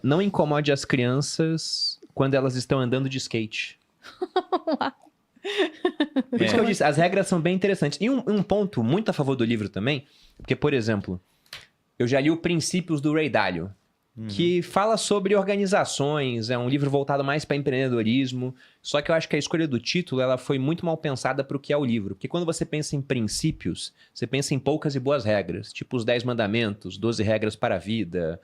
Não incomode as crianças quando elas estão andando de skate. Por isso que eu disse, as regras são bem interessantes. E um ponto muito a favor do livro também, porque, por exemplo, eu já li o Princípios do Ray Dalio, que fala sobre organizações, é um livro voltado mais para empreendedorismo, só que eu acho que a escolha do título ela foi muito mal pensada para o que é o livro. Porque quando você pensa em princípios, você pensa em poucas e boas regras, tipo os 10 mandamentos, 12 regras para a vida.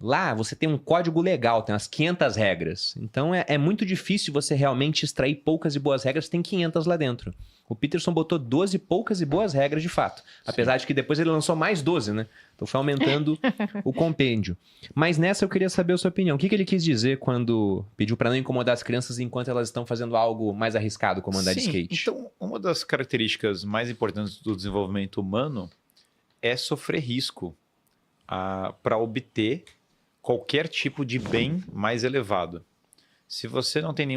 Lá você tem um código legal, tem umas 500 regras. Então é muito difícil você realmente extrair poucas e boas regras, tem 500 lá dentro. O Peterson botou 12 poucas e boas regras de fato. Apesar de que depois ele lançou mais 12, né? Então foi aumentando o compêndio. Mas nessa eu queria saber a sua opinião. O que ele quis dizer quando pediu para não incomodar as crianças enquanto elas estão fazendo algo mais arriscado, como andar de skate? Então, uma das características mais importantes do desenvolvimento humano é sofrer risco para obter qualquer tipo de bem mais elevado. Se você não tem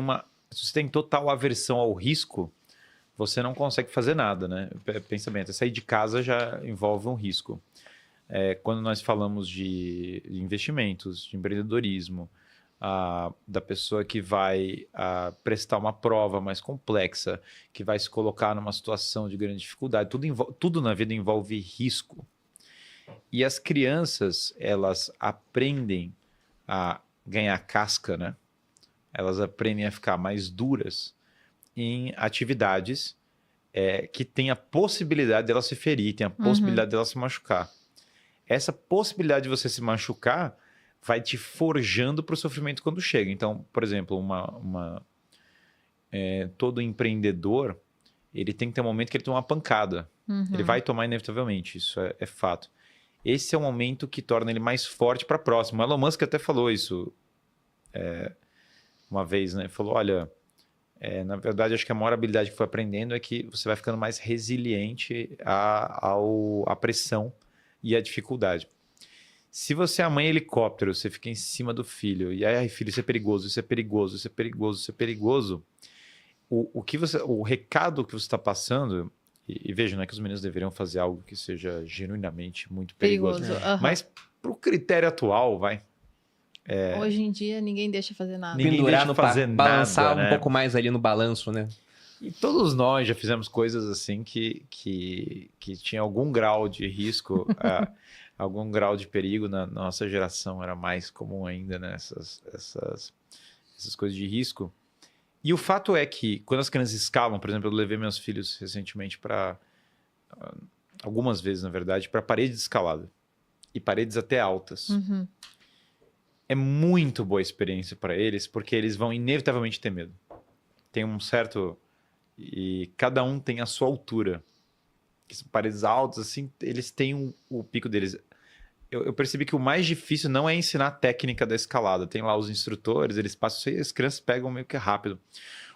se você tem total aversão ao risco, você não consegue fazer nada, né? Pensa bem, até sair de casa já envolve um risco. Quando nós falamos de investimentos, de empreendedorismo, da pessoa que vai prestar uma prova mais complexa, que vai se colocar numa situação de grande dificuldade, tudo na vida envolve risco. E as crianças, elas aprendem a ganhar casca, né? Elas aprendem a ficar mais duras em atividades que tem a possibilidade dela se ferir, tem a possibilidade dela se machucar. Essa possibilidade de você se machucar vai te forjando para o sofrimento quando chega. Então, por exemplo, todo empreendedor, ele tem que ter um momento que ele toma uma pancada. Ele vai tomar inevitavelmente, isso é fato. Esse é o momento que torna ele mais forte para a próxima. O Elon Musk até falou isso uma vez, né? Falou, olha, na verdade, acho que a maior habilidade que foi aprendendo é que você vai ficando mais resiliente à pressão e à dificuldade. Se você é a mãe helicóptero, você fica em cima do filho, e aí, filho, isso é perigoso, isso é perigoso, isso é perigoso, isso é perigoso, o recado que você está passando, e veja, não é que os meninos deveriam fazer algo que seja genuinamente muito perigoso. Mas pro critério atual, hoje em dia, ninguém deixa fazer nada. Pendurar balançar um pouco mais ali no balanço, né? E todos nós já fizemos coisas assim que tinha algum grau de risco, algum grau de perigo. Na nossa geração era mais comum ainda, né? Essas coisas de risco. E o fato é que quando as crianças escalam, por exemplo, eu levei meus filhos recentemente algumas vezes, na verdade, para paredes de escalada. E paredes até altas. É muito boa experiência para eles, porque eles vão inevitavelmente ter medo. Tem um certo... E cada um tem a sua altura. Paredes altas, assim, eles têm o pico deles. Eu percebi que o mais difícil não é ensinar a técnica da escalada. Tem lá os instrutores, eles passam, as crianças pegam meio que rápido.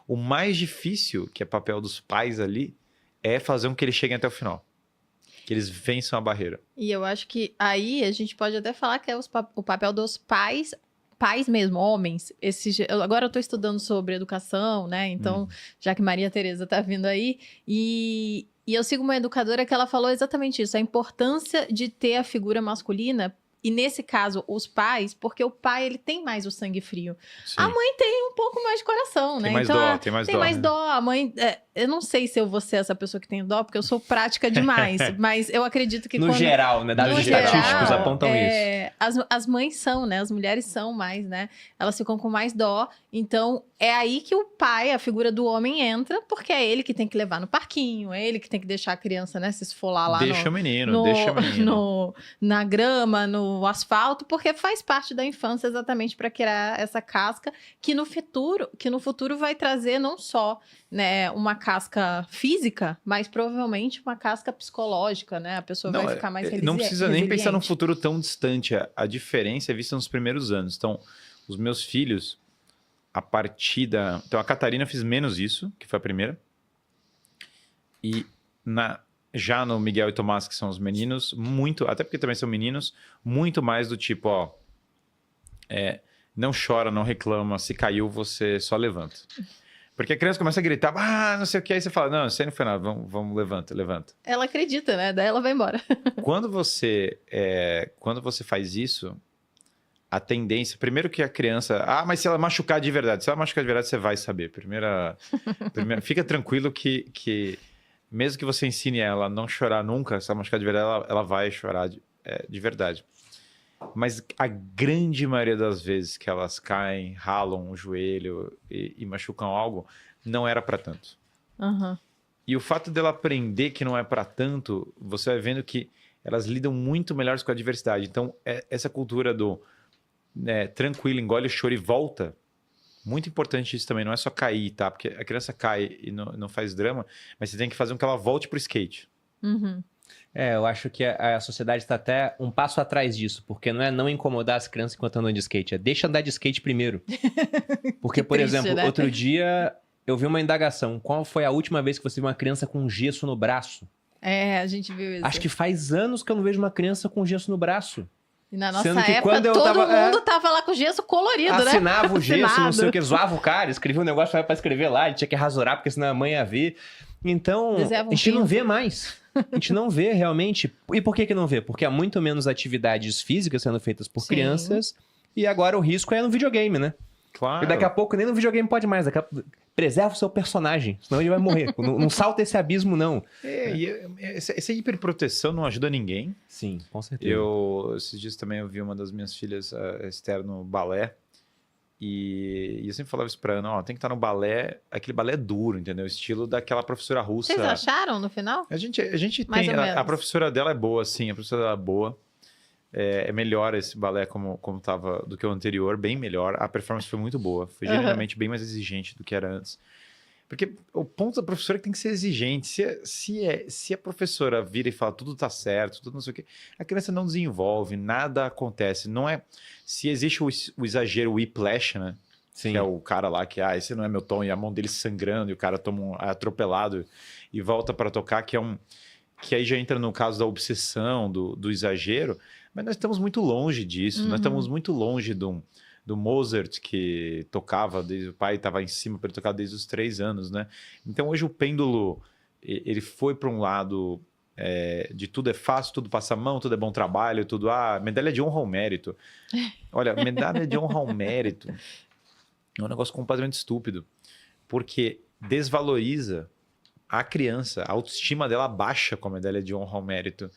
O mais difícil, que é papel dos pais ali, é fazer com que eles cheguem até o final. Que eles vençam a barreira. E eu acho que aí a gente pode até falar que é o papel dos pais mesmo, homens. Agora eu estou estudando sobre educação, né? Então, já que Maria Tereza está vindo aí, e eu sigo uma educadora que ela falou exatamente isso, a importância de ter a figura masculina, e nesse caso, os pais, porque o pai, ele tem mais o sangue frio. Sim. A mãe tem um pouco mais de coração, né? Tem mais dó, tem mais dó. Tem mais dó. A mãe... eu não sei se eu vou ser essa pessoa que tem dó, porque eu sou prática demais, mas eu acredito que no geral, né? Dados estatísticos apontam isso. As mães são, né? As mulheres são mais, né? Elas ficam com mais dó. Então, é aí que o pai, a figura do homem, entra, porque é ele que tem que levar no parquinho, é ele que tem que deixar a criança, né? Se esfolar lá deixa o menino. na grama, no asfalto, porque faz parte da infância exatamente para criar essa casca que no futuro vai trazer não só, né, uma casca física, mas provavelmente uma casca psicológica, né? A pessoa vai ficar mais resiliente. Não precisa nem pensar num futuro tão distante. A diferença é vista nos primeiros anos. Então, os meus filhos, a partir da... Então, a Catarina fez menos isso, que foi a primeira. E já no Miguel e Tomás, que são os meninos, até porque também são meninos, muito mais do tipo, não chora, não reclama, se caiu, você só levanta. Porque a criança começa a gritar, não sei o que, aí você fala, não, isso aí não foi nada, vamos, levanta. Ela acredita, né? Daí ela vai embora. Quando você faz isso, a tendência... Primeiro que a criança... mas se ela machucar de verdade. Se ela machucar de verdade, você vai saber. Fica tranquilo que mesmo que você ensine ela a não chorar nunca, se ela machucar de verdade, ela vai chorar de verdade. Mas a grande maioria das vezes que elas caem, ralam o joelho e machucam algo, não era para tanto. Uhum. E o fato dela aprender que não é para tanto, você vai vendo que elas lidam muito melhor com a adversidade. Então, essa cultura do tranquilo, engole o choro e volta, muito importante isso também. Não é só cair, tá? Porque a criança cai e não faz drama, mas você tem que fazer com que ela volte pro skate. Uhum. Eu acho que a sociedade está até um passo atrás disso, porque não é não incomodar as crianças enquanto andam de skate, é deixa andar de skate primeiro. Porque, por triste, exemplo, né? outro dia eu vi uma indagação. Qual foi a última vez que você viu uma criança com gesso no braço? A gente viu isso. Acho que faz anos que eu não vejo uma criança com gesso no braço. E na nossa Sendo que época, quando eu todo tava, mundo tava lá com gesso colorido, né? Assinava o gesso, não sei o Assinado. que, zoava o cara, escrevia um negócio pra escrever lá, ele tinha que rasurar porque senão a mãe ia ver. Então, Desenhava um a gente não pinto. vê mais. A gente não vê realmente. E por que não vê? Porque há muito menos atividades físicas sendo feitas por Sim. crianças e agora o risco é no videogame, né? Claro. E daqui a pouco nem no videogame pode mais. Preserva o seu personagem, senão ele vai morrer. Não salta esse abismo, não. Essa hiperproteção não ajuda ninguém. Sim, com certeza. Esses dias também eu vi uma das minhas filhas, Esther, no balé. E eu sempre falava isso pra Ana, tem que estar no balé, aquele balé duro, entendeu? O estilo daquela professora russa. Vocês acharam no final? A gente Mais tem, ou a menos. professora dela é boa, sim, a professora dela é boa. É melhor esse balé como tava do que o anterior, bem melhor. A performance foi muito boa, foi genuinamente bem mais exigente do que era antes. Porque o ponto da professora é que tem que ser exigente. Se a professora vira e fala tudo tá certo, tudo não sei o quê, a criança não desenvolve, nada acontece. Não é... Se existe o exagero, o whiplash, né? Sim. Que é o cara lá que, esse não é meu tom, e a mão dele sangrando, e o cara toma atropelado e volta para tocar, que aí já entra no caso da obsessão, do exagero, mas nós estamos muito longe disso, nós estamos muito longe do Mozart, que tocava, o pai estava em cima para ele tocar desde os 3 anos, né? Então hoje o pêndulo, ele foi para um lado de tudo é fácil, tudo passa a mão, tudo é bom trabalho, tudo, medalha de honra ao mérito. Olha, medalha de honra ao mérito é um negócio completamente estúpido, porque desvaloriza a criança, a autoestima dela baixa com a medalha de honra ao mérito.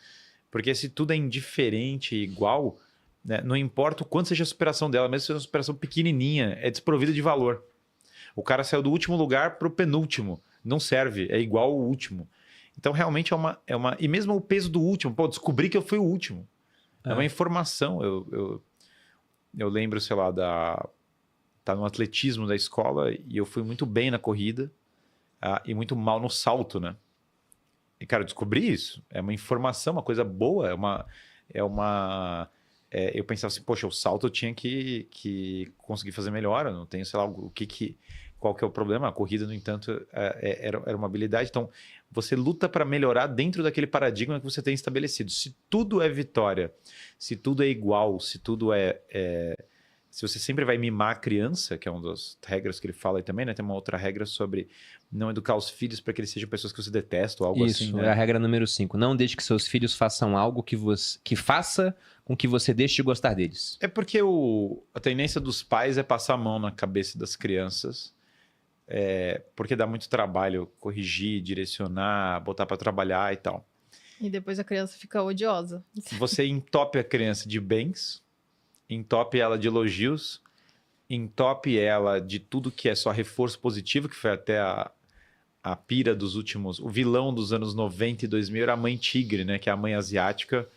Porque se tudo é indiferente e igual, né, não importa o quanto seja a superação dela, mesmo se seja uma superação pequenininha, é desprovida de valor. O cara saiu do último lugar para o penúltimo. Não serve, é igual ao último. Então, realmente é uma... E mesmo o peso do último, descobri que eu fui o último. É uma informação. Eu lembro, sei lá, tá no atletismo da escola e eu fui muito bem na corrida e muito mal no salto, né? E, cara, eu descobri isso. É uma informação, uma coisa boa. Eu pensava assim, poxa, o salto eu tinha que conseguir fazer melhor. Eu não tenho, sei lá, qual que é o problema. A corrida, no entanto, era uma habilidade. Então, você luta para melhorar dentro daquele paradigma que você tem estabelecido. Se tudo é vitória, se tudo é igual, se tudo se você sempre vai mimar a criança, que é uma das regras que ele fala aí também, né? Tem uma outra regra sobre não educar os filhos para que eles sejam pessoas que você detesta ou algo assim. Isso, né? é a regra número 5. Não deixe que seus filhos façam algo que faça com que você deixe de gostar deles. É porque a tendência dos pais é passar a mão na cabeça das crianças, porque dá muito trabalho corrigir, direcionar, botar para trabalhar e tal. E depois a criança fica odiosa. Você entope a criança de bens, entope ela de elogios, entope ela de tudo que é só reforço positivo, que foi até a pira dos últimos... O vilão dos anos 90 e 2000 era a mãe tigre, né? Que é a mãe asiática,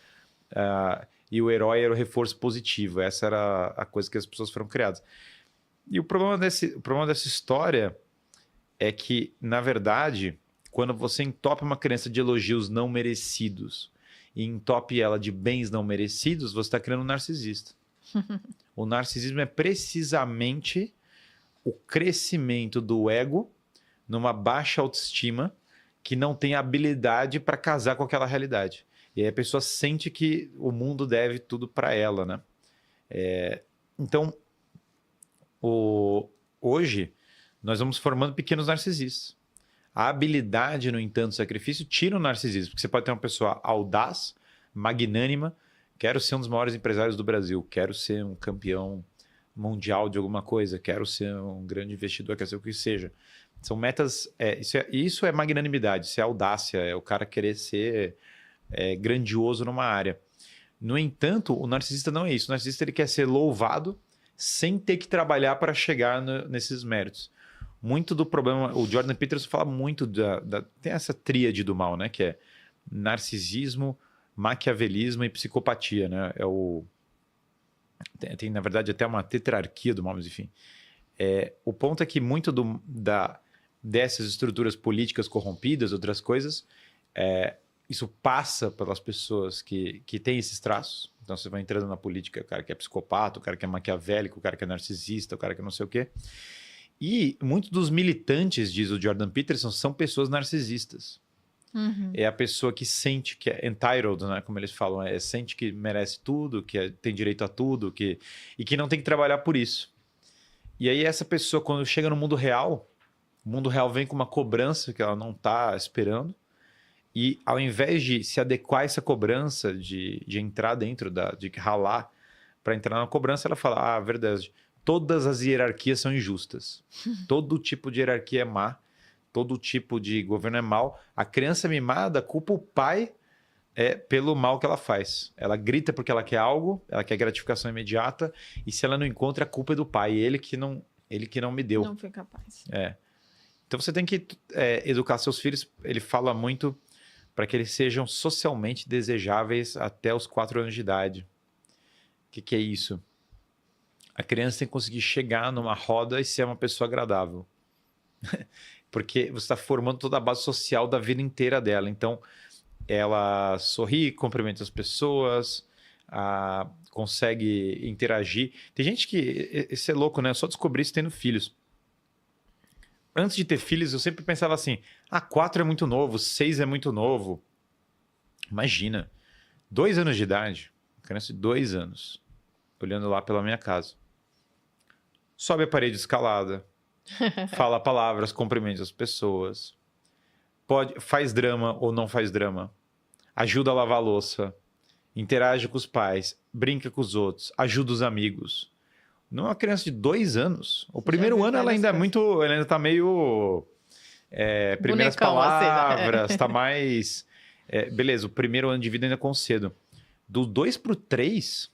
e o herói era o reforço positivo. Essa era a coisa que as pessoas foram criadas. E o problema dessa história é que, na verdade, quando você entope uma criança de elogios não merecidos e entope ela de bens não merecidos, você está criando um narcisista. O narcisismo é precisamente o crescimento do ego numa baixa autoestima que não tem habilidade para casar com aquela realidade. E aí a pessoa sente que o mundo deve tudo para ela, né? Então, hoje, nós vamos formando pequenos narcisistas. A habilidade, no entanto, do sacrifício tira o narcisismo. Porque você pode ter uma pessoa audaz, magnânima, Quero ser um dos maiores empresários do Brasil, quero ser um campeão mundial de alguma coisa, quero ser um grande investidor, quero ser o que seja. São metas, isso é magnanimidade, isso é audácia, é o cara querer ser grandioso numa área. No entanto, o narcisista não é isso. O narcisista ele quer ser louvado sem ter que trabalhar para chegar nesses méritos. Muito do problema, o Jordan Peterson fala muito tem essa tríade do mal, né? Que é narcisismo, maquiavelismo e psicopatia, né? Tem, na verdade, até uma tetrarquia do mal, mas enfim. O ponto é que muito dessas estruturas políticas corrompidas, outras coisas, isso passa pelas pessoas que têm esses traços. Então você vai entrando na política, o cara que é psicopata, o cara que é maquiavélico, o cara que é narcisista, o cara que não sei o quê. E muitos dos militantes, diz o Jordan Peterson, são pessoas narcisistas. Uhum. É a pessoa que sente que é entitled, né? Como eles falam, sente que merece tudo, que tem direito a tudo, e que não tem que trabalhar por isso. E aí essa pessoa, quando chega no mundo real, o mundo real vem com uma cobrança que ela não está esperando, e ao invés de se adequar a essa cobrança, de entrar dentro, de ralar para entrar na cobrança, ela fala, verdade, todas as hierarquias são injustas. Todo tipo de hierarquia é má, todo tipo de governo é mau. A criança mimada culpa o pai pelo mal que ela faz. Ela grita porque ela quer algo, ela quer gratificação imediata, e se ela não encontra, a culpa é do pai, ele que não me deu. Não foi capaz. Então você tem que educar seus filhos, ele fala muito para que eles sejam socialmente desejáveis até os 4 anos de idade. O que é isso? A criança tem que conseguir chegar numa roda e ser uma pessoa agradável. Porque você está formando toda a base social da vida inteira dela. Então, ela sorri, cumprimenta as pessoas, consegue interagir. Tem gente que... Isso é louco, né? Eu só descobri isso tendo filhos. Antes de ter filhos, eu sempre pensava assim, 4 é muito novo, 6 é muito novo. Imagina, 2 anos de idade, criança de 2 anos, olhando lá pela minha casa. Sobe a parede escalada, fala palavras, cumprimenta as pessoas, faz drama ou não faz drama, ajuda a lavar a louça, interage com os pais, brinca com os outros, ajuda os amigos. Não é uma criança de 2 anos. O primeiro ano ela ainda ela ainda tá meio... primeiras Bonecão, palavras, assim, né? tá mais... beleza, o primeiro ano de vida ainda é concedo. Do 2 pro 3,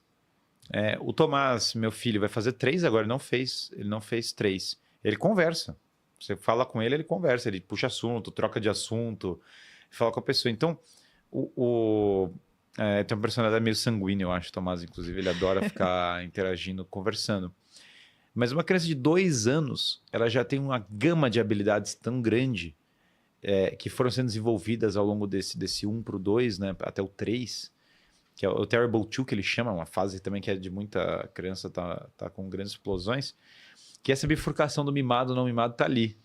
o Tomás, meu filho, vai fazer 3 agora. Ele não fez 3. Ele conversa. Você fala com ele, ele conversa. Ele puxa assunto, troca de assunto, fala com a pessoa. Então, tem uma personalidade meio sanguínea, eu acho, Tomás, inclusive. Ele adora ficar interagindo, conversando. Mas uma criança de 2 anos, ela já tem uma gama de habilidades tão grande que foram sendo desenvolvidas ao longo desse 1 pro 2, né, até o 3, que é o Terrible 2, que ele chama, uma fase também que é de muita criança tá com grandes explosões, que essa bifurcação do mimado não mimado tá ali.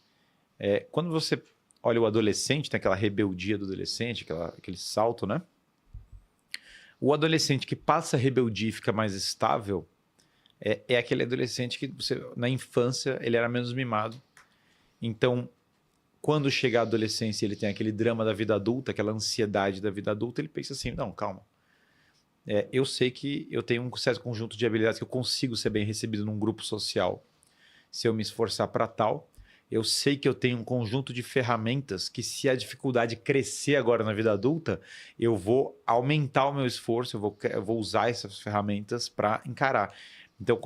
Quando você olha o adolescente, tem aquela rebeldia do adolescente, aquele salto, né? O adolescente que passa a rebeldia e fica mais estável é aquele adolescente que na infância ele era menos mimado. Então, quando chega a adolescência, ele tem aquele drama da vida adulta, aquela ansiedade da vida adulta, ele pensa assim, não, calma. Eu sei que eu tenho um certo conjunto de habilidades que eu consigo ser bem recebido num grupo social se eu me esforçar para tal. Eu sei que eu tenho um conjunto de ferramentas que, se a dificuldade crescer agora na vida adulta, eu vou aumentar o meu esforço, eu vou usar essas ferramentas para encarar. Então,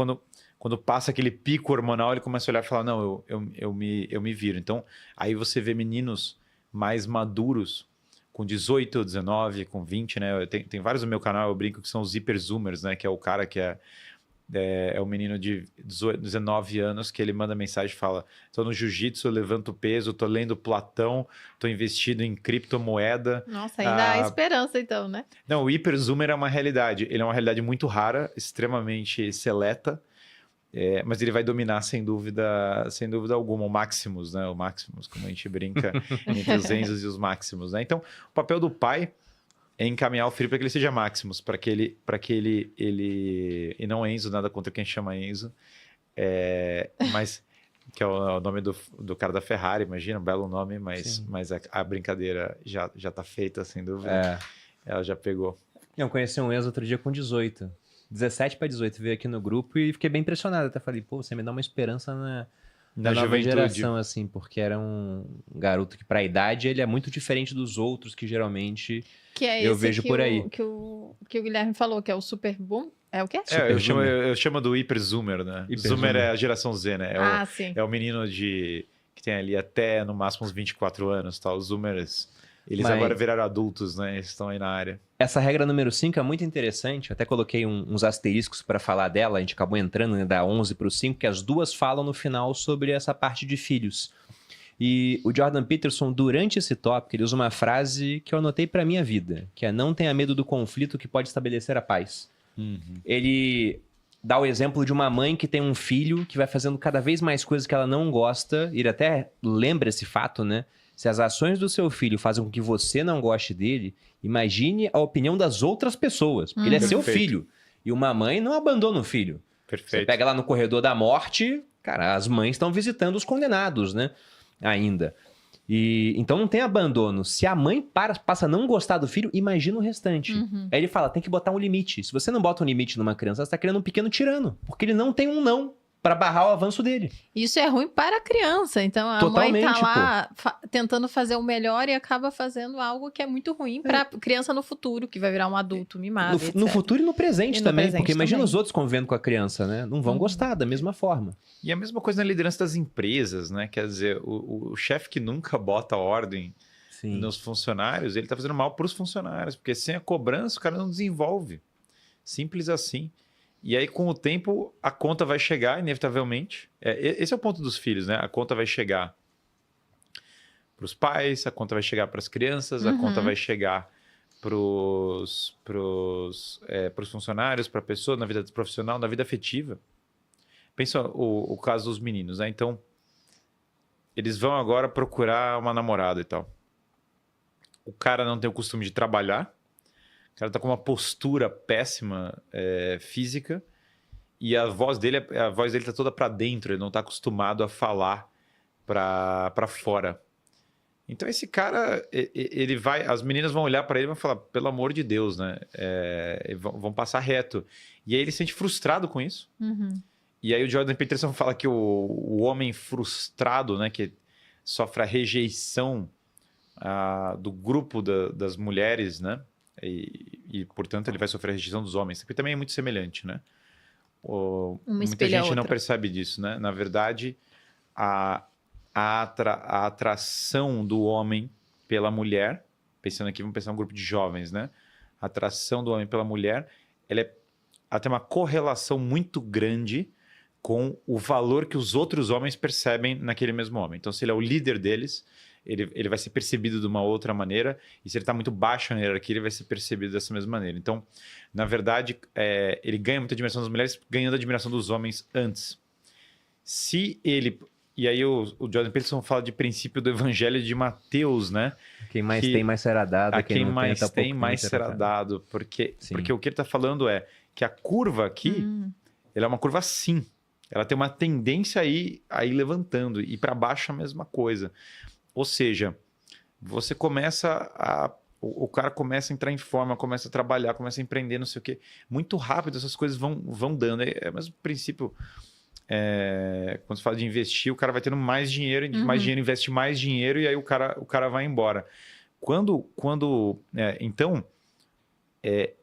quando passa aquele pico hormonal, ele começa a olhar e falar, não, eu me viro. Então, aí você vê meninos mais maduros, com 18, 19, com 20, né? Tem vários no meu canal, eu brinco que são os hiperzoomers, né? Que é o cara que é um menino de 19 anos que ele manda mensagem e fala, tô no jiu-jitsu, levanto peso, tô lendo Platão, tô investido em criptomoeda. Nossa, ainda há esperança então, né? Não, o hiperzoomer é uma realidade. Ele é uma realidade muito rara, extremamente seleta, mas ele vai dominar sem dúvida alguma. O Maximus, né? O Maximus, como a gente brinca entre os Enzos e os Maximus, né? Então, o papel do pai é encaminhar o filho para que ele seja Maximus, para que ele e não Enzo, nada contra quem chama Enzo, mas que é o nome do cara da Ferrari, imagina, um belo nome, mas a brincadeira já tá feita, sem dúvida. Ela já pegou. Eu conheci um ex outro dia com 18. 17 para 18, veio aqui no grupo e fiquei bem impressionado. Até falei, pô, você me dá uma esperança na nova juventude. geração, assim, porque era um garoto que, pra idade, ele é muito diferente dos outros que geralmente Que é eu esse vejo por aí. que o Guilherme falou, que é o Super Boom. É o quê? Eu chamo do Hiper Zoomer, né? Hiper Zoomer Zoomer. é a geração Z, né? Sim. É o menino que tem ali até no máximo uns 24 anos, tá? Os Zoomers, eles Mas- agora viraram adultos, né? Eles estão aí na área. Essa regra número 5 é muito interessante. Eu até coloquei uns asteriscos para falar dela. A gente acabou entrando, né, da 11 para o 5, que as duas falam no final sobre essa parte de filhos. E o Jordan Peterson, durante esse tópico, ele usa uma frase que eu anotei para minha vida, que é: não tenha medo do conflito que pode estabelecer a paz. Ele dá o exemplo de uma mãe que tem um filho que vai fazendo cada vez mais coisas que ela não gosta. Ele até lembra esse fato, né? Se as ações do seu filho fazem com que você não goste dele, imagine a opinião das outras pessoas. Porque ele é seu Perfeito. filho. E uma mãe não abandona o filho. Você Perfeito. pega lá no corredor da morte, cara, as mães estão visitando os condenados, né? Ainda. E então não tem abandono. Se a mãe passa a não gostar do filho, imagina o restante. Aí ele fala, tem que botar um limite. Se você não bota um limite numa criança, você está criando um pequeno tirano. Porque ele não tem um não para barrar o avanço dele. Isso é ruim para a criança. Então, a mãe tá Totalmente, lá tentando fazer o melhor e acaba fazendo algo que é muito ruim para a criança no futuro, que vai virar um adulto mimado, No etc. futuro e no presente E no também. presente Porque imagina também. os outros convivendo com a criança, né? Não vão gostar da mesma forma. E a mesma coisa na liderança das empresas, né? Quer dizer, o chefe que nunca bota ordem Sim. nos funcionários, ele tá fazendo mal para os funcionários, porque sem a cobrança o cara não desenvolve. Simples assim. E aí, com o tempo, a conta vai chegar, inevitavelmente. Esse é o ponto dos filhos, né? A conta vai chegar para os pais, a conta vai chegar para as crianças, a conta vai chegar para os funcionários, para a pessoa, na vida profissional, na vida afetiva. Pensa o caso dos meninos, né? Então, eles vão agora procurar uma namorada e tal. O cara não tem o costume de trabalhar, o cara tá com uma postura péssima física e a voz dele tá toda para dentro, ele não tá acostumado a falar para fora. Então esse cara, ele vai, as meninas vão olhar para ele e vão falar, pelo amor de Deus, né? Vão passar reto. E aí ele se sente frustrado com isso. E aí o Jordan Peterson fala que o homem frustrado, né, que sofre a rejeição do grupo das mulheres, né? E, portanto, ele vai sofrer a rejeição dos homens. Porque também é muito semelhante, né? Muita gente não percebe disso, né? Na verdade, a atração do homem pela mulher, pensando aqui, vamos pensar um grupo de jovens, né? A atração do homem pela mulher, ela tem uma correlação muito grande com o valor que os outros homens percebem naquele mesmo homem. Então, se ele é o líder deles, ele vai ser percebido de uma outra maneira, e se ele está muito baixo na hierarquia, ele vai ser percebido dessa mesma maneira. Então, na verdade, ele ganha muita admiração das mulheres, ganhando a admiração dos homens antes. E aí o Jordan Peterson fala de princípio do evangelho de Mateus, né? Quem mais tem, mais será dado. A quem não mais tá tem, pouco mais será dado. Porque o que ele está falando é que a curva aqui, ela é uma curva assim. Ela tem uma tendência a ir levantando, e para baixo a mesma coisa. Ou seja, você o cara começa a entrar em forma, começa a trabalhar, começa a empreender, não sei o quê. Muito rápido essas coisas vão dando. É o mesmo princípio. Quando você fala de investir, o cara vai tendo mais dinheiro, investe mais dinheiro, e aí o cara vai embora. Então,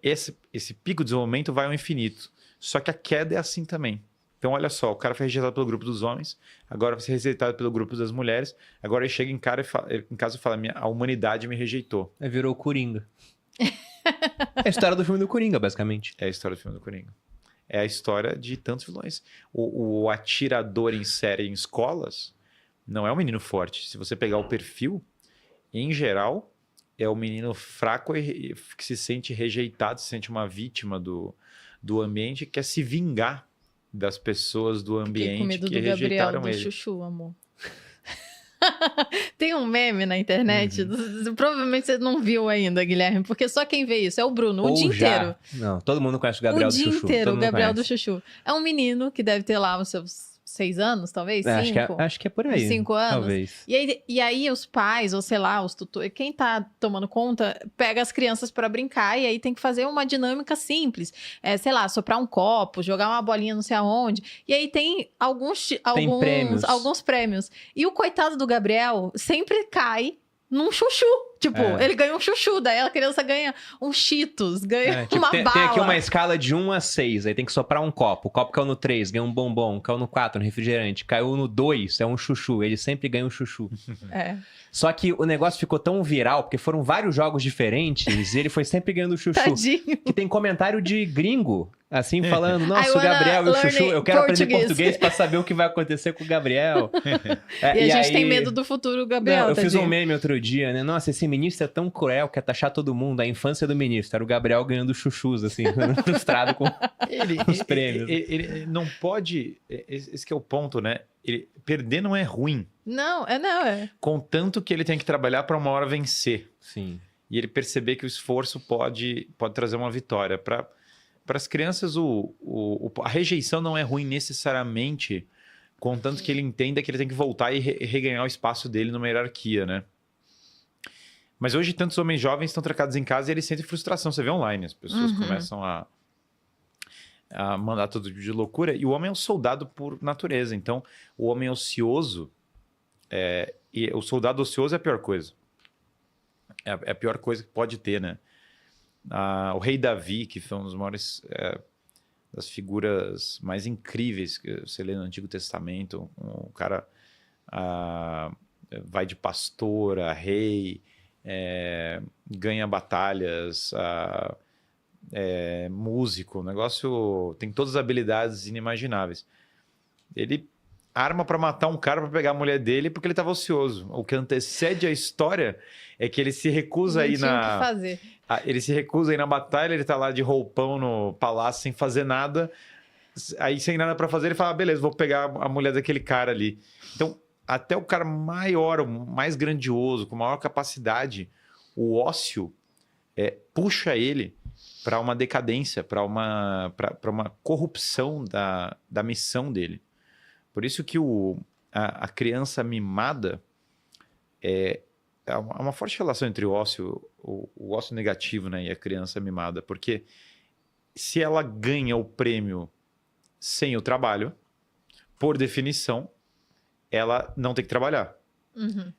esse pico de desenvolvimento vai ao infinito. Só que a queda é assim também. Então, olha só, o cara foi rejeitado pelo grupo dos homens, agora vai ser rejeitado pelo grupo das mulheres, agora ele chega em casa e fala, a humanidade me rejeitou. Virou o Coringa. É a história do filme do Coringa, basicamente. É a história do filme do Coringa. É a história de tantos vilões. O atirador em série em escolas não é um menino forte. Se você pegar o perfil, em geral, é um menino fraco e que se sente rejeitado, se sente uma vítima do ambiente e quer se vingar das pessoas do ambiente com medo que do Gabriel rejeitaram do ele. Chuchu, amor. Tem um meme na internet, provavelmente você não viu ainda, Guilherme, porque só quem vê isso é o Bruno, o dia inteiro. Não, todo mundo conhece o Gabriel do Chuchu. O dia inteiro, todo o mundo Gabriel do conhece. Chuchu. É um menino que deve ter lá os seus 6 anos, talvez? É, 5? acho que é por aí. 5 anos? Talvez. E aí os pais, ou sei lá, os tutores, quem tá tomando conta, pega as crianças pra brincar e aí tem que fazer uma dinâmica simples. Sei lá, soprar um copo, jogar uma bolinha não sei aonde. E aí tem alguns prêmios. E o coitado do Gabriel sempre cai num chuchu. Tipo, ele ganha um chuchu, daí a criança ganha um Cheetos, ganha uma bala. Tem aqui uma escala de 1 a 6, aí tem que soprar um copo. O copo caiu no 3, ganha um bombom. Caiu no 4, um refrigerante. Caiu no 2, é um chuchu. Ele sempre ganha um chuchu. Só que o negócio ficou tão viral, porque foram vários jogos diferentes, e ele foi sempre ganhando chuchu. Tadinho. Que tem comentário de gringo, assim, falando, nossa, o Gabriel e o chuchu, eu quero aprender português pra saber o que vai acontecer com o Gabriel. E a gente tem medo do futuro Gabriel, Não, eu tadinho. fiz um meme outro dia, né? Nossa, esse ministro é tão cruel, quer taxar todo mundo. A infância do ministro era o Gabriel ganhando chuchus, assim, frustrado com os prêmios. Ele não pode... Esse que é o ponto, né? Perder não é ruim. Não. Contanto que ele tem que trabalhar para uma hora vencer. Sim. E ele perceber que o esforço pode trazer uma vitória. Para as crianças, a rejeição não é ruim necessariamente, contanto que ele entenda que ele tem que voltar e reganhar o espaço dele numa hierarquia, né? Mas hoje tantos homens jovens estão trancados em casa e eles sentem frustração. Você vê online, as pessoas começam a mandar todo tipo de loucura. E o homem é um soldado por natureza. Então, o homem ocioso... e o soldado ocioso é a pior coisa. É a pior coisa que pode ter, né? O rei Davi, que foi um dos maiores... das figuras mais incríveis que você lê no Antigo Testamento. O cara vai de pastor a rei... ganha batalhas, músico, o negócio tem todas as habilidades inimagináveis. Ele arma para matar um cara para pegar a mulher dele porque ele estava ocioso. O que antecede a história é que ele se recusa a ir ele se recusa a ir na batalha, ele tá lá de roupão no palácio sem fazer nada. Aí sem nada para fazer, ele fala: beleza, vou pegar a mulher daquele cara ali. Então, até o cara maior, o mais grandioso, com maior capacidade, o ócio puxa ele para uma decadência, para uma corrupção da missão dele. Por isso que a criança mimada há uma forte relação entre o ócio negativo, né, e a criança mimada, porque se ela ganha o prêmio sem o trabalho, por definição, ela não tem que trabalhar.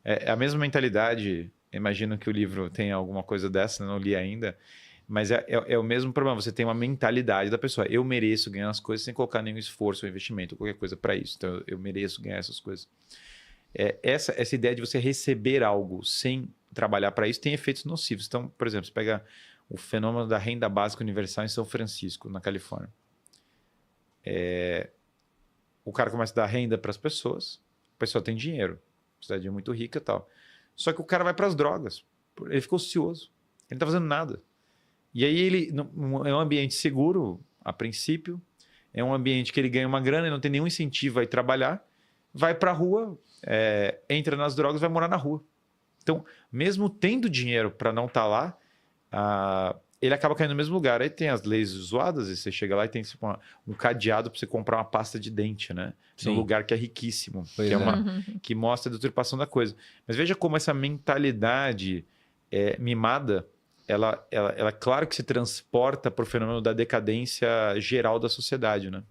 É a mesma mentalidade, imagino que o livro tenha alguma coisa dessa, não li ainda, mas é o mesmo problema. Você tem uma mentalidade da pessoa: eu mereço ganhar as coisas sem colocar nenhum esforço ou investimento, ou qualquer coisa para isso. Então, eu mereço ganhar essas coisas. Essa ideia de você receber algo sem trabalhar para isso tem efeitos nocivos. Então, por exemplo, você pega o fenômeno da renda básica universal em São Francisco, na Califórnia. O cara começa a dar renda para as pessoas, a pessoa tem dinheiro, a cidade é muito rica e tal. Só que o cara vai para as drogas, ele ficou ocioso, ele não está fazendo nada. E aí ele é um ambiente seguro, a princípio, é um ambiente que ele ganha uma grana, ele não tem nenhum incentivo a ir trabalhar, vai para a rua, entra nas drogas, vai morar na rua. Então, mesmo tendo dinheiro para não estar lá, ele acaba caindo no mesmo lugar. Aí tem as leis zoadas, e você chega lá e tem tipo, um cadeado para você comprar uma pasta de dente, né? Num lugar que é riquíssimo, que mostra a deturpação da coisa. Mas veja como essa mentalidade mimada, ela claro que se transporta para o fenômeno da decadência geral da sociedade, né?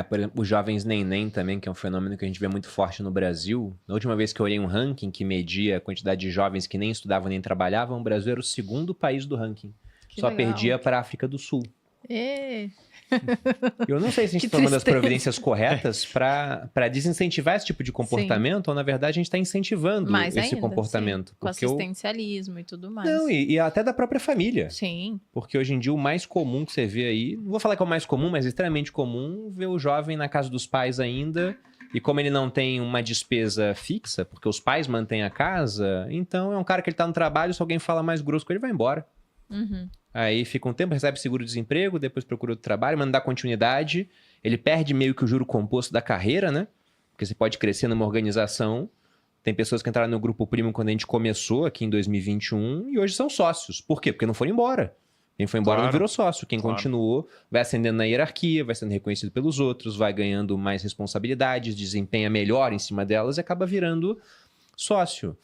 Por exemplo, os jovens neném também, que é um fenômeno que a gente vê muito forte no Brasil. Na última vez que eu olhei um ranking que media a quantidade de jovens que nem estudavam nem trabalhavam, o Brasil era o segundo país do ranking. Só perdia para a África do Sul. Eu não sei se a gente está tomando as providências corretas para desincentivar esse tipo de comportamento, ou na verdade a gente está incentivando esse comportamento. Sim. Com assistencialismo e tudo mais. Não, e até da própria família. Sim. Porque hoje em dia o mais comum que você vê aí, não vou falar que é o mais comum, mas é extremamente comum ver o jovem na casa dos pais ainda, e como ele não tem uma despesa fixa, porque os pais mantêm a casa, então é um cara que ele está no trabalho, se alguém fala mais grosso com ele, ele vai embora. Aí fica um tempo, recebe seguro-desemprego, depois procura outro trabalho, mas não dá continuidade. Ele perde meio que o juro composto da carreira, né? Porque você pode crescer numa organização. Tem pessoas que entraram no Grupo Primo quando a gente começou aqui em 2021 e hoje são sócios. Por quê? Porque não foram embora. Quem foi embora não Claro. virou sócio. Quem Claro. continuou vai ascendendo na hierarquia, vai sendo reconhecido pelos outros, vai ganhando mais responsabilidades, desempenha melhor em cima delas e acaba virando sócio.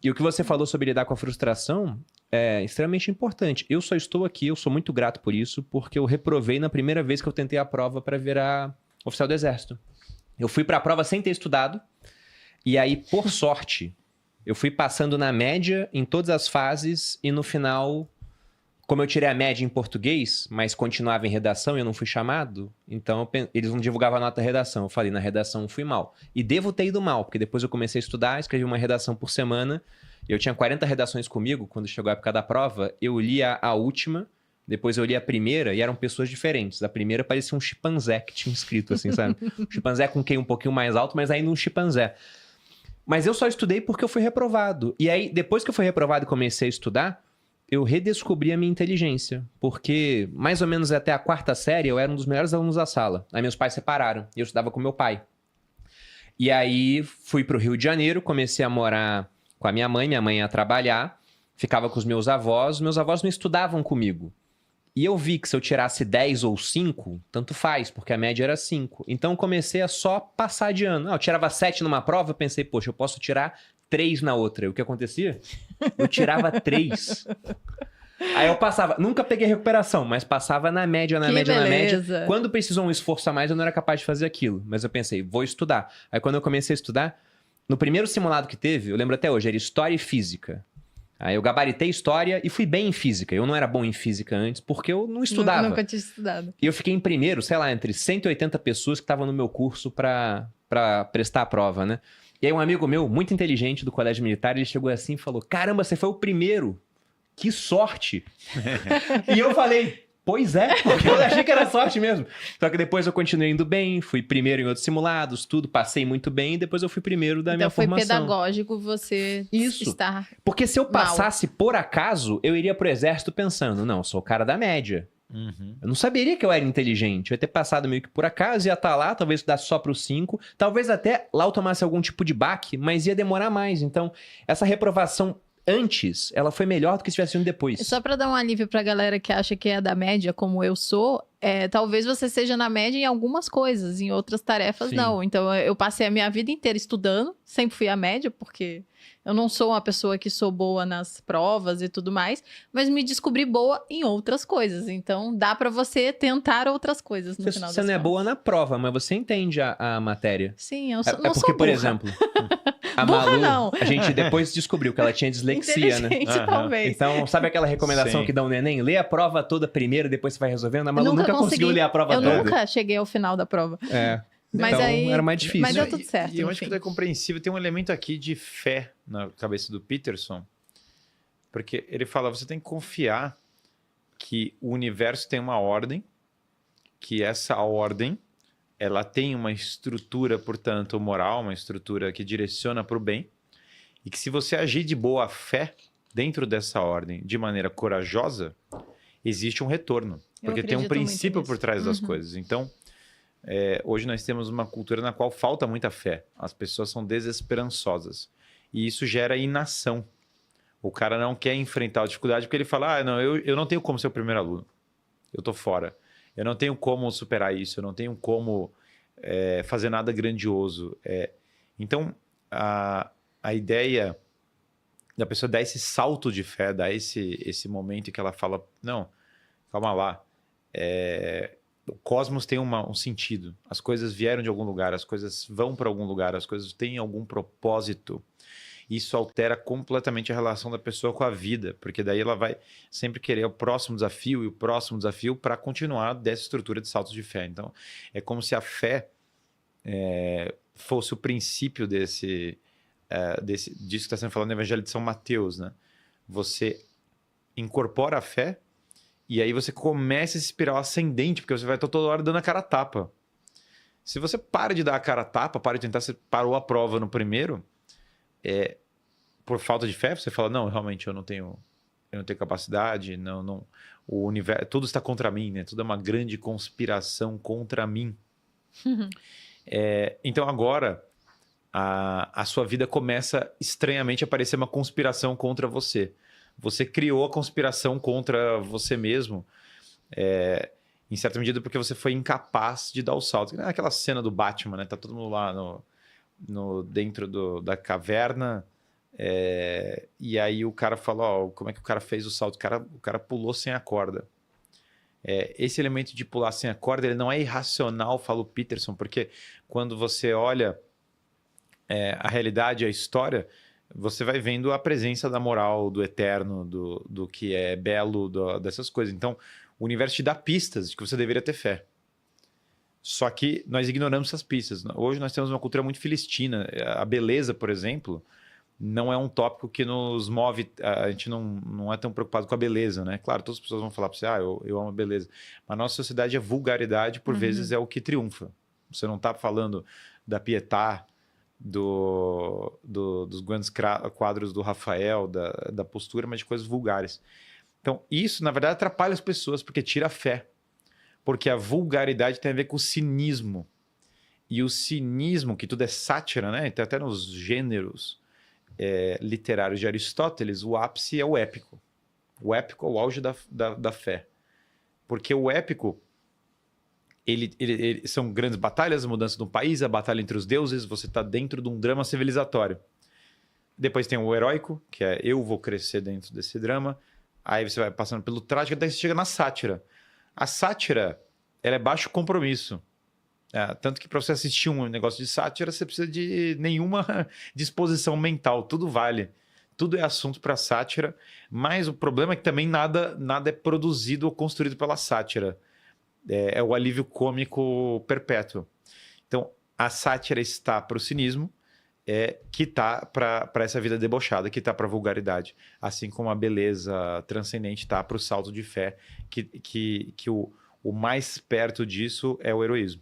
E o que você falou sobre lidar com a frustração é extremamente importante. Eu só estou aqui, eu sou muito grato por isso, porque eu reprovei na primeira vez que eu tentei a prova para virar oficial do Exército. Eu fui para a prova sem ter estudado, e aí, por sorte, eu fui passando na média em todas as fases, e no final, como eu tirei a média em português, mas continuava em redação e eu não fui chamado, então eles não divulgavam a nota da redação. Eu falei, na redação fui mal. E devo ter ido mal, porque depois eu comecei a estudar, escrevi uma redação por semana, eu tinha 40 redações comigo, quando chegou a época da prova, eu li a última, depois eu li a primeira e eram pessoas diferentes. A primeira parecia um chimpanzé que tinha escrito, assim, sabe? Um chimpanzé com QI um pouquinho mais alto, mas ainda um chimpanzé. Mas eu só estudei porque eu fui reprovado. E aí, depois que eu fui reprovado e comecei a estudar, eu redescobri a minha inteligência. Porque, mais ou menos até a 4ª série, eu era um dos melhores alunos da sala. Aí meus pais separaram e eu estudava com meu pai. E aí, fui pro Rio de Janeiro, comecei a morar com a minha mãe ia trabalhar, ficava com os meus avós não estudavam comigo. E eu vi que se eu tirasse 10 ou 5, tanto faz, porque a média era 5. Então, eu comecei a só passar de ano. Eu tirava 7 numa prova, eu pensei, poxa, eu posso tirar 3 na outra. E o que acontecia? Eu tirava 3. Aí eu passava, nunca peguei recuperação, mas passava na média, na Que média, na média. beleza. Quando precisou um esforço a mais, eu não era capaz de fazer aquilo. Mas eu pensei, vou estudar. Aí quando eu comecei a estudar, no primeiro simulado que teve, eu lembro até hoje, era História e Física. Aí eu gabaritei História e fui bem em Física. Eu não era bom em Física antes, porque eu não estudava. Nunca tinha estudado. E eu fiquei em primeiro, sei lá, entre 180 pessoas que estavam no meu curso pra prestar a prova, né? E aí um amigo meu, muito inteligente do colégio militar, ele chegou assim e falou, caramba, você foi o primeiro. Que sorte! E eu falei, pois é, porque eu achei que era sorte mesmo. Só que depois eu continuei indo bem, fui primeiro em outros simulados, tudo, passei muito bem, e depois eu fui primeiro da minha Então foi formação. pedagógico você Isso. estar... Porque se eu passasse por acaso, eu iria pro exército pensando, não, eu sou o cara da média. Uhum. Eu não saberia que eu era inteligente. Eu ia ter passado meio que por acaso, ia estar lá, talvez estudasse só pro 5, talvez até lá eu tomasse algum tipo de baque, mas ia demorar mais. Então, essa reprovação antes, ela foi melhor do que se tivesse vindo depois. Só pra dar um alívio pra galera que acha que é da média, como eu sou, talvez você seja na média em algumas coisas, em outras tarefas Sim. não. Então eu passei a minha vida inteira estudando, sempre fui a média, porque eu não sou uma pessoa que sou boa nas provas e tudo mais, mas me descobri boa em outras coisas. Então dá pra você tentar outras coisas no final Você das não é contas. boa na prova, mas você entende a matéria. Sim, eu É, sou, não porque, sou por burra. exemplo, a Burra Malu, não. a gente depois descobriu que ela tinha dislexia, né? Inteligente, Aham. talvez. Então, sabe aquela recomendação Sim. que dá um neném? Lê a prova toda primeiro, depois você vai resolvendo. A Malu nunca conseguiu consegui. ler a prova Eu toda. nunca cheguei ao final da prova. É. Mas então, aí- era mais difícil. mas deu Não, tudo certo, E eu no acho que fim. é compreensível. Tem um elemento aqui de fé na cabeça do Peterson, porque ele fala, você tem que confiar que o universo tem uma ordem, que essa ordem, ela tem uma estrutura, portanto, moral, uma estrutura que direciona para o bem, e que se você agir de boa fé dentro dessa ordem, de maneira corajosa, existe um retorno. Eu Porque tem um acredito muito princípio nisso. por trás das Uhum. coisas. Então, hoje nós temos uma cultura na qual falta muita fé. As pessoas são desesperançosas. E isso gera inação. O cara não quer enfrentar a dificuldade porque ele fala, não, eu não tenho como ser o primeiro aluno. Eu tô fora. Eu não tenho como superar isso. Eu não tenho como fazer nada grandioso. Então, a ideia da pessoa dar esse salto de fé, dar esse momento em que ela fala, não, calma lá. O cosmos tem um sentido. As coisas vieram de algum lugar, as coisas vão para algum lugar, as coisas têm algum propósito. Isso altera completamente a relação da pessoa com a vida, porque daí ela vai sempre querer o próximo desafio e o próximo desafio para continuar dessa estrutura de saltos de fé. Então, é como se a fé fosse o princípio disso que está sendo falado no Evangelho de São Mateus, né? Você incorpora a fé e aí você começa esse espiral ascendente, porque você vai estar toda hora dando a cara a tapa. Se você para de dar a cara a tapa, para de tentar, você parou a prova no primeiro, por falta de fé, você fala, não, realmente eu não tenho capacidade, o universo, tudo está contra mim, né? Tudo é uma grande conspiração contra mim. Então agora a sua vida começa estranhamente a parecer uma conspiração contra você. você criou a conspiração contra você mesmo, em certa medida porque você foi incapaz de dar o salto. Aquela cena do Batman, né? Tá todo mundo lá dentro da caverna, e aí o cara fala, ó, como é que o cara fez o salto? O cara pulou sem a corda. Esse elemento de pular sem a corda, ele não é irracional, fala o Peterson, porque quando você olha a realidade, a história, você vai vendo a presença da moral, do eterno, do que é belo, dessas coisas. Então, o universo te dá pistas de que você deveria ter fé. Só que nós ignoramos essas pistas. Hoje nós temos uma cultura muito filistina. A beleza, por exemplo, não é um tópico que nos move. A gente não é tão preocupado com a beleza, né? Claro, todas as pessoas vão falar para você, eu amo a beleza. Mas a nossa sociedade, a vulgaridade, por vezes, é o que triunfa. Você não está falando da Pietà, dos grandes quadros do Rafael, da postura, mas de coisas vulgares. Então, isso, na verdade, atrapalha as pessoas, porque tira a fé. Porque a vulgaridade tem a ver com o cinismo. E o cinismo, que tudo é sátira, né? Então, até nos gêneros literários de Aristóteles, o ápice é o épico. O épico é o auge da fé. Porque o épico, ele são grandes batalhas, a mudança de um país, a batalha entre os deuses, você está dentro de um drama civilizatório. Depois tem o heróico, que é eu vou crescer dentro desse drama. Aí você vai passando pelo trágico, até que você chega na sátira. A sátira, ela é baixo compromisso. Tanto que para você assistir um negócio de sátira, você precisa de nenhuma disposição mental. Tudo vale. Tudo é assunto para sátira. Mas o problema é que também nada é produzido ou construído pela sátira. É o alívio cômico perpétuo. Então, a sátira está para o cinismo, que está para essa vida debochada, que está para a vulgaridade. Assim como a beleza transcendente está para o salto de fé, que o mais perto disso é o heroísmo.